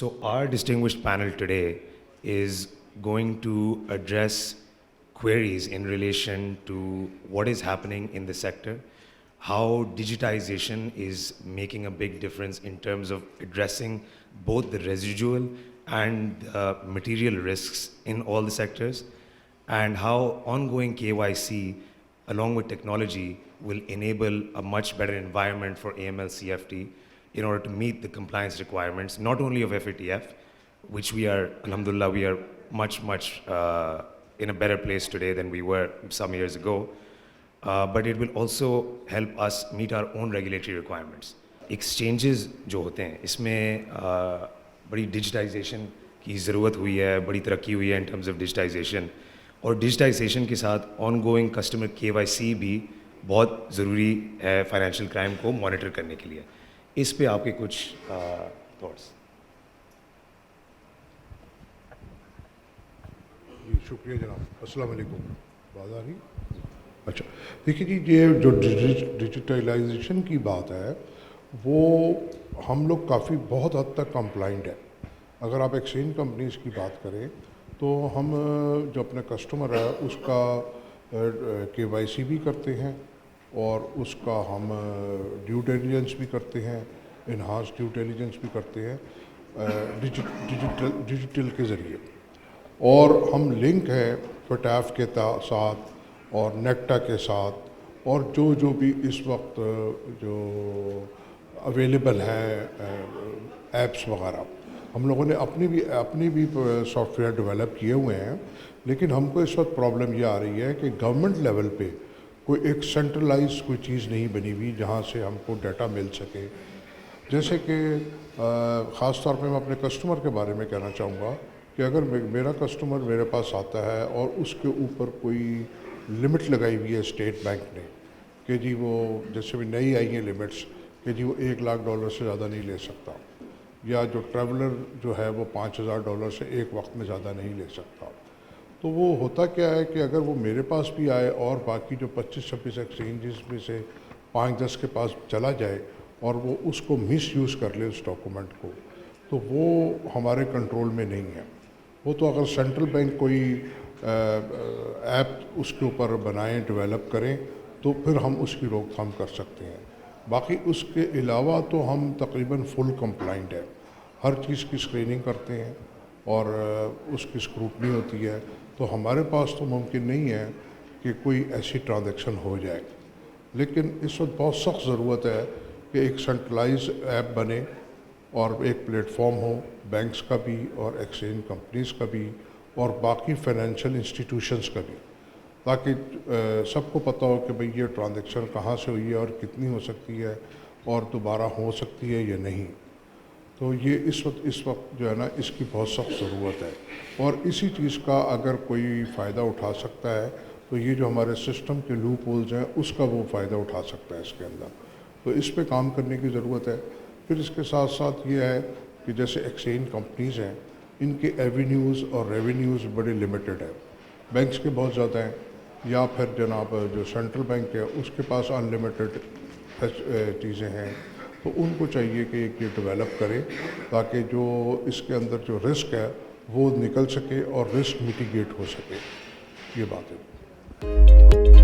So our distinguished panel today is going to address queries in relation to what is happening in the sector, how digitization is making a big difference in terms of addressing both the residual and material risks in all the sectors, and how ongoing KYC along with technology will enable a much better environment for AML CFT in order to meet the compliance requirements, not only of FATF, which we are, alhamdulillah, we are much in a better place today than we were some years ago, but it will also help us meet our own regulatory requirements. Exchanges जो होते हैं इसमें बड़ी digitization की ज़रूरत हुई है, बड़ी तरक्की हुई है in terms of digitization, और digitization के साथ ongoing customer KYC भी बहुत ज़रूरी है फाइनेंशियल क्राइम को मॉनिटर करने के लिए. इस पे आपके कुछ थॉट्स. जी शुक्रिया जनाब. अस्सलाम वालेकुम. बात आ रही? अच्छा देखिए जी, ये जो डिजिटलाइजेशन की बात है वो हम लोग काफ़ी बहुत हद तक कंप्लाइंट है. अगर आप एक्सचेंज कंपनीज़ की बात करें तो हम जो अपने कस्टमर है उसका KYC भी करते हैं और उसका हम ड्यू डिलिजेंस भी करते हैं, इन्हांस ड्यू डिलिजेंस भी करते हैं डिजिटल के ज़रिए, और हम लिंक है FATF के साथ और नेक्टा के साथ, और जो भी इस वक्त जो अवेलेबल है ऐप्स वगैरह, हम लोगों ने अपनी भी सॉफ्टवेयर डेवलप किए हुए हैं. लेकिन हमको इस वक्त प्रॉब्लम ये आ रही है कि गवर्नमेंट लेवल पे कोई एक सेंट्रलाइज कोई चीज़ नहीं बनी हुई जहाँ से हमको डाटा मिल सके. जैसे कि ख़ास तौर पे मैं अपने कस्टमर के बारे में कहना चाहूँगा कि अगर मेरा कस्टमर मेरे पास आता है और उसके ऊपर कोई लिमिट लगाई हुई है स्टेट बैंक ने कि जी वो जैसे भी नई आई हैं लिमिट्स कि जी वो $1 लाख से ज़्यादा नहीं ले सकता, या जो ट्रैवलर जो है वो $5,000 से एक वक्त में ज़्यादा नहीं ले सकता, तो वो होता क्या है कि अगर वो मेरे पास भी आए और बाकी जो 25-26 एक्सचेंजेस में से 5-10 के पास चला जाए और वो उसको मिस यूज़ कर ले उस डॉक्यूमेंट को, तो वो हमारे कंट्रोल में नहीं है. वो तो अगर सेंट्रल बैंक कोई ऐप उसके ऊपर बनाएं, डेवलप करें, तो फिर हम उसकी रोकथाम कर सकते हैं. बाकी उसके अलावा तो हम तकरीबन फुल कंप्लाइंट है, हर चीज़ की स्क्रीनिंग करते हैं और उसकी स्क्रूटनी होती है. तो हमारे पास तो मुमकिन नहीं है कि कोई ऐसी ट्रांजैक्शन हो जाए. लेकिन इस वक्त बहुत सख्त ज़रूरत है कि एक सेंट्रलाइज ऐप बने और एक प्लेटफॉर्म हो बैंक्स का भी और एक्सचेंज कंपनीज़ का भी और बाकी फाइनेंशियल इंस्टीट्यूशंस का भी, ताकि सबको पता हो कि भाई ये ट्रांजैक्शन कहाँ से हुई है और कितनी हो सकती है और दोबारा हो सकती है या नहीं. तो ये इस वक्त जो है ना, इसकी बहुत सख्त ज़रूरत है. और इसी चीज़ का अगर कोई फ़ायदा उठा सकता है तो ये जो हमारे सिस्टम के लूप होल्स हैं उसका वो फ़ायदा उठा सकता है इसके अंदर. तो इस पे काम करने की ज़रूरत है. फिर इसके साथ साथ ये है कि जैसे एक्सचेंज कंपनीज़ हैं, इनके एवेन्यूज़ और रेवेन्यूज़ बड़े लिमिटेड हैं. बैंक्स के बहुत ज़्यादा हैं, या फिर जनाब जो सेंट्रल बैंक है उसके पास अनलिमिटेड चीज़ें हैं. तो उनको चाहिए कि ये डेवलप करें ताकि जो इसके अंदर जो रिस्क है वो निकल सके और रिस्क मिटिगेट हो सके. ये बात है.